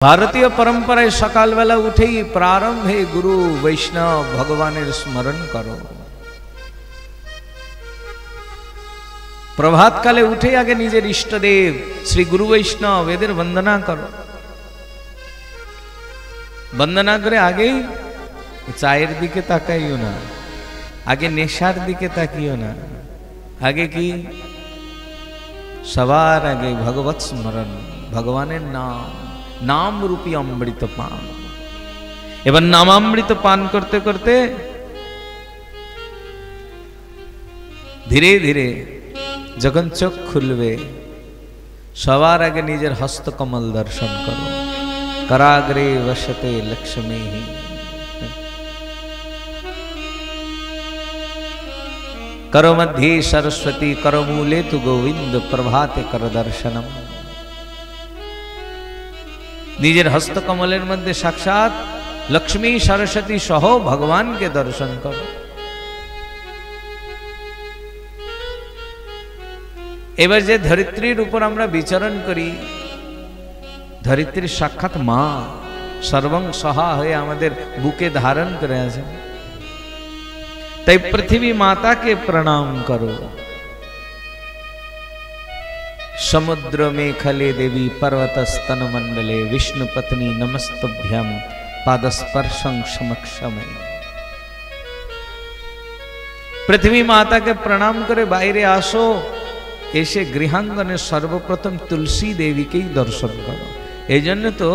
भारतीय परंपराয় সকালবেলা উঠেই প্রারম্ভে গুরু বৈষ্ণব ভগবানের স্মরণ করো। প্রভাত কালে উঠে আগে নিজের ইষ্টদেব শ্রী গুরু বৈষ্ণব এদের বন্দনা করো। বন্দনা করে আগেই চায়ের দিকে তাকাইও না, আগে নেশার দিকে তাকিও না, আগে কি সবার আগে ভগবৎ স্মরণ, ভগবানের নাম, नाम रूपी अमृत पान। एवं नामामृत पान करते करते धीरे धीरे जखन चोख खुलबे सवार आगे निजेर हस्तकमल दर्शन करो। कराग्रे वसते लक्ष्मी, करो मध्ये सरस्वती, करो मूले तु गोविंद, प्रभाते कर दर्शनम। निजेर हस्तकमलेर मध्य साक्षात लक्ष्मी सरस्वती सह भगवान के दर्शन करो। एबार जे धरित्रीर ऊपर आमरा विचरण करी, धरित्रीर साक्षात मा सर्वं सहा हये आमादेर बुके धारण करे आछेन। ताई पृथ्वी माता के प्रणाम करो। समुद्र मेखले देवी, पर्वत स्तन मंडले, विष्णु पत्नी नमस्तभ्यम, पादस्पर्शं समक्षमे। पृथ्वी माता के प्रणाम करे बाहरे आसो, एसे गृहांगने सर्वप्रथम तुलसी देवी के दर्शन करो। एजन्य तो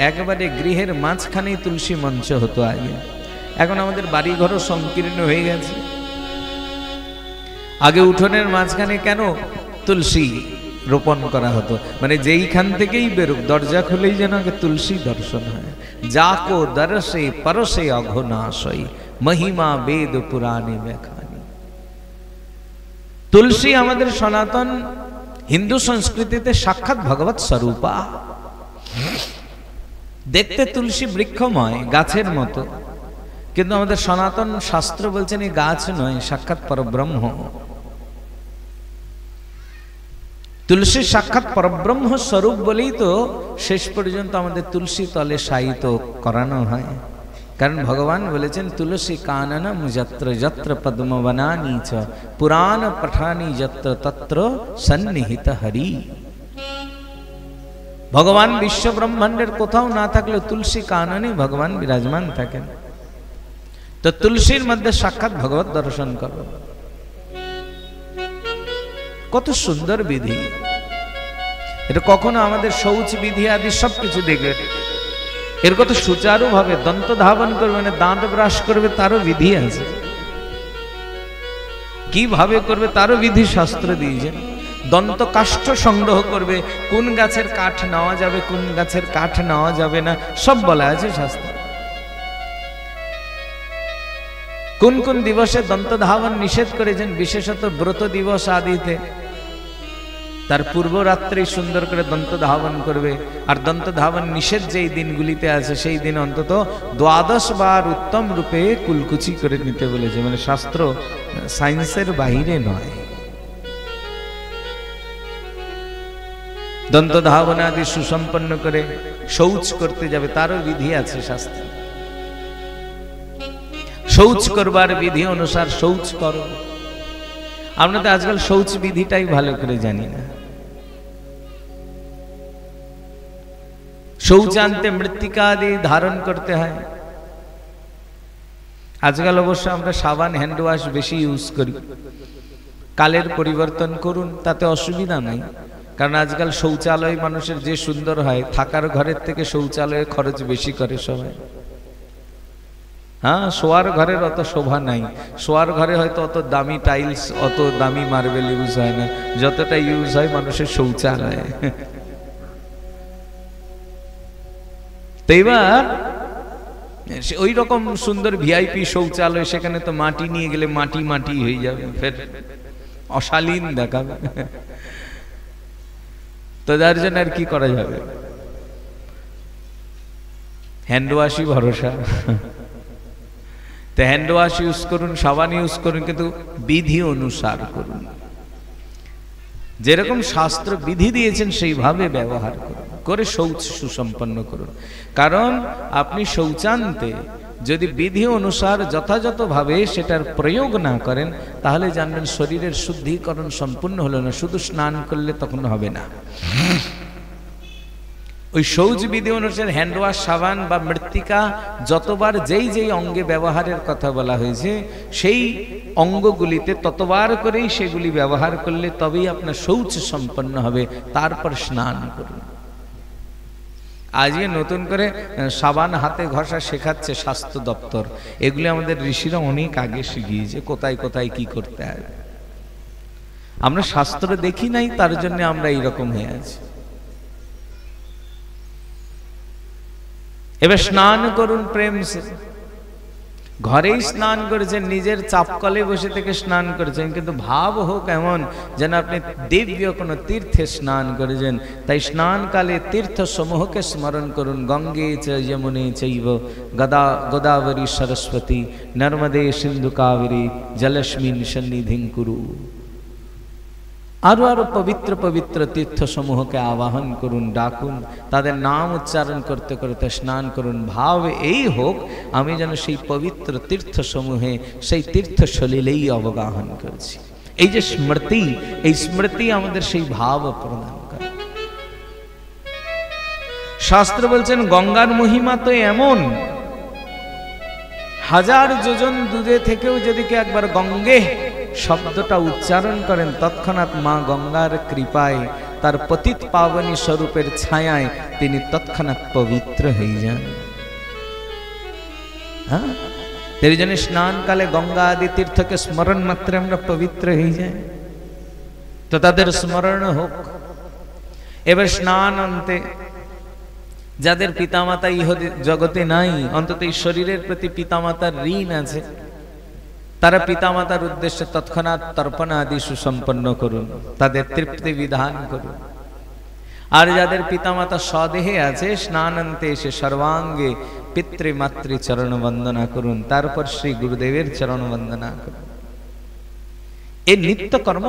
एकेबारे गृहेर माझखाने तुलसी मंच हतो आगे। एखन आमादेर बाड़ी घरो संकीर्ण हये गेछे। आगे उठोनेर माझखाने केन तुलसी रोपण करा हतो, माने जेइखान थेकेई बेरुक दरजा खुलेई जेन आगे तुलसी दर्शन है। जाको दरसे परसे अघनाशयी, महिमा वेद पुराणे व्याखानी। तुलसी आमादेर सनातन हिंदू संस्कृतिते साक्षात भगवत स्वरूपा। देखते तुलसी वृक्षमय गाछेर मतो, किन्तु आमादेर सनातन शास्त्र बोलछेन ए गाछ नय, साक्षात परब्रह्म। तुलसी साक्षात परब्रह्म स्वरूप बोलेई तो शेष पर्यन्त आमादेर तुलसी तले शायित करानो हय। कारण भगवान बोलेছেন तुलसी काननम यत्र यत्र पद्मवनानि च, पुराण पठानि यत्र तत्र सन्निहित हरि। भगवान विश्व ब्रह्मांडेर कोথাও ना थाकले तुलसी कानने भगवान विराजमान थाकेन। तो तुलसीर मध्य साक्षात भगवत दर्शन करो। कत सुंदर विधि। এটা কখনো আমাদের শৌচ বিধি আদি সবকিছু দেখবে এর কত সুচারু ভাবে দন্ত ধাবন করবে, মানে দাঁত ব্রাশ করবে তারও বিধি আছে। কিভাবে করবে তারও বিধি শাস্ত্র দিয়েছেন। দন্ত কাষ্ঠ সংগ্রহ করবে, কোন গাছের কাঠ নেওয়া যাবে, কোন গাছের কাঠ নেওয়া যাবে না, সব বলা আছে শাস্ত্রে। কোন কোন দিবসে দন্ত ধাবন নিষেধ করেছেন, বিশেষত ব্রত দিবস আদিতে তার পূর্ব রাত্রে সুন্দর করে দন্ত ধাবন করবে। আর দন্ত ধাবন নিষেধ যেই দিনগুলিতে আছে সেই দিন অন্তত 12 বার উত্তম রূপে কুলকুচি করে নিতে বলেছে। মানে শাস্ত্র সায়েন্সের বাইরে নয়। দন্ত ধাবন আদি সুসম্পন্ন করে শৌচ করতে যাবে, তারও বিধি আছে শাস্ত্রে। শৌচ করবার বিধি অনুসার শৌচ করো। আমরা তো আজকাল শৌচ বিধিটাই ভালো করে জানি না। শৌচান্তে মৃত্তিকা আদি ধারণ করতে হয়। আজকাল অবশ্য আমরা সাবান হ্যান্ড ওয়াশ বেশি ইউজ করি। কালের পরিবর্তন করুন, তাতে অসুবিধা নাই। কারণ আজকাল শৌচালয় মানুষের যে সুন্দর হয়, থাকার ঘরের থেকে শৌচালয়ে খরচ বেশি করে সবাই। हाँ, शोয়ার ঘরের অত শোভা নাই। শোয়ার ঘরে হয়তো অত দামি টাইলস, অত দামি মার্বেল ইউজ হয় না, যতটা ইউজ হয় মানুষের শৌচালয়ে। তো এবার ওই রকম সুন্দর ভিআইপি শৌচালয়, সেখানে তো মাটি নিয়ে গেলে মাটি মাটি হয়ে যাবে, ফের অশালীন দেখাবে। তো যার জন্য আর কি করা যাবে, হ্যান্ড ওয়াশই ভরসা। तो हैंड वाश यूज करुन, साबान यूज करुन, किन्तु विधि अनुसार करुन। যেরকম শাস্ত্র বিধি দিয়েছেন সেইভাবে ব্যবহার করুন। করে শৌচ সুসম্পন্ন করুন। কারণ আপনি শৌচান্তে যদি বিধি অনুসার যথাযথভাবে সেটার প্রয়োগ না করেন, তাহলে জানবেন শরীরের শুদ্ধিকরণ সম্পূর্ণ হলো না, শুধু স্নান করলে তখন হবে না। ওই শৌচ বিধি অনুসারে হ্যান্ড ওয়াশ, সাবান বা মৃত্তিকা যতবার যেই যেই অঙ্গে ব্যবহারের কথা বলা হয়েছে, সেই অঙ্গগুলিতে ততবার করেই সেগুলি ব্যবহার করলে তবেই আপনার শৌচ সম্পন্ন হবে, তারপর স্নান করুন। আজকে নতুন করে সাবান হাতে ঘষা শেখাচ্ছে স্বাস্থ্য দপ্তর, এগুলি আমাদের ঋষিরা অনেক আগে শিখিয়েছে কোথায় কোথায় কি করতে হবে। আমরা শাস্ত্র দেখি নাই, তার জন্য আমরা এইরকম হয়ে আছি। এবার স্নান করুন প্রেম সে। ঘরেই স্নান করেছেন, নিজের চাপকলে বসে থেকে স্নান করেছেন, কিন্তু ভাব হোক এমন যেন আপনি দিব্য কোনো তীর্থে স্নান করেছেন। তাই স্নানকালে তীর্থ সমূহকে স্মরণ করুন। গঙ্গে চ যমুনে চৈব গোদাবরী সরস্বতী নর্মদে সিন্ধু কাবেরী জলস্মিন সন্নিধিং কুরু। আরো আরো পবিত্র পবিত্র তীর্থ সমূহকে আবাহন করুন, ডাকুন, তাদের নাম উচ্চারণ করতে করতে স্নান করুন। ভাব এই হোক আমি যেন সেই পবিত্র তীর্থ সমূহে, সেই তীর্থ সলিলেই অবগাহন করছি। এই যে স্মৃতি, এই স্মৃতি আমাদের সেই ভাব প্রদান করে। শাস্ত্র বলছেন গঙ্গার মহিমা তো এমন, হাজার যোজন দূরে থেকেও যদি কেউ একবার গঙ্গে শব্দটা উচ্চারণ করেন, তৎক্ষণাৎ মা গঙ্গার কৃপায়, তার পতিত পাবনী স্বরূপের ছায়ায় তিনি তৎক্ষণাৎ পবিত্র হয়ে যান। হ্যাঁ, এর জন্য স্নানকালে গঙ্গা আদি তীর্থকে স্মরণ মাত্রে আমরা পবিত্র হয়ে যাই। তো তাদের স্মরণ হোক। এবার স্নান অন্তে যাদের পিতামাতা ইহ জগতে নাই, অন্তত এই শরীরের প্রতি পিতামাতার ঋণ আছে, তারা পিতামাতার উদ্দেশ্যে তৎক্ষণাৎ তর্পণ আদি সুসম্পন্ন করুন, তাদের তৃপ্তি বিধান করুন। আর যাদের পিতামাতা স্বদেহে আছে, স্নানান্তে এসে সর্বাঙ্গে পিতৃমাতৃ চরণ বন্দনা করুন, তারপর শ্রী গুরুদেবের চরণ বন্দনা করুন। এই নিত্য কর্ম।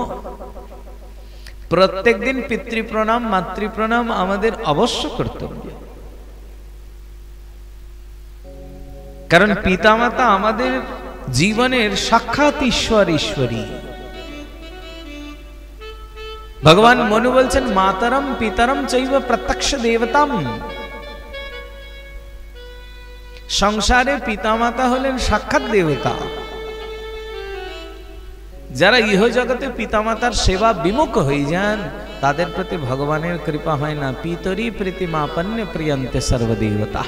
প্রত্যেক দিন পিতৃ প্রণাম, মাতৃ প্রণাম আমাদের অবশ্য কর্তব্য। কারণ পিতামাতা আমাদের জীবনের সাক্ষাৎ ঈশ্বর, ঈশ্বরী। ভগবান মনু বলছেন মাতরম পিতরম চৈব প্রত্যক্ষ দেবতাম। সংসারে পিতামাতা হলেন সাক্ষাৎ দেবতা। যারা ইহ জগতে পিতামাতার সেবা বিমুখ হয়ে যান, তাদের প্রতি ভগবানের কৃপা হয় না। পিতরি প্রীতিমাপন্য প্রিয়ন্তে সর্বদেবতা।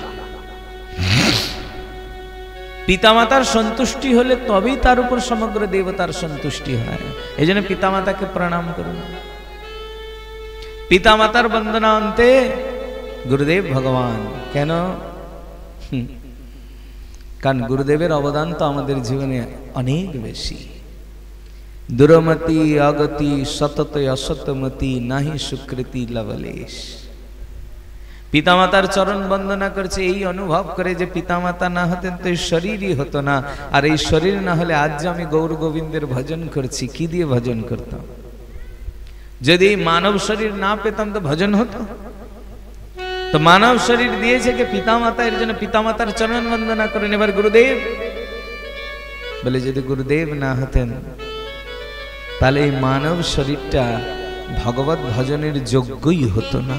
পিতামাতার সন্তুষ্টি হলে তবেই তার উপর সমগ্র দেবতার সন্তুষ্টি হয়। এই জন্য পিতামাতাকে প্রণাম করুন। পিতামাতার বন্দনা অন্তে গুরুদেব ভগবান। কেন? কারণ গুরুদেবের অবদান তো আমাদের জীবনে অনেক বেশি। দুরমতি অগতি সতত অসতমতি নাহি সুকৃতি লবলেশ। পিতামাতার চরণ বন্দনা করছে এই অনুভব করে যে পিতামাতা না হতেন তো এই শরীরই হতো না, আর এই শরীর না হলে আজ আমি গৌর গোবিন্দের ভজন করছি, কি দিয়ে ভজন করতাম? যদি মানব শরীর না পেতাম তো ভজন হতো? তো মানব শরীর দিয়েছে কে? পিতামাতা। এর জন্য পিতামাতার চরণ বন্দনা করেন। এবার গুরুদেব বলে যদি গুরুদেব না হতেন তাহলে এই মানব শরীরটা ভগবত ভজনের যোগ্যই হতো না।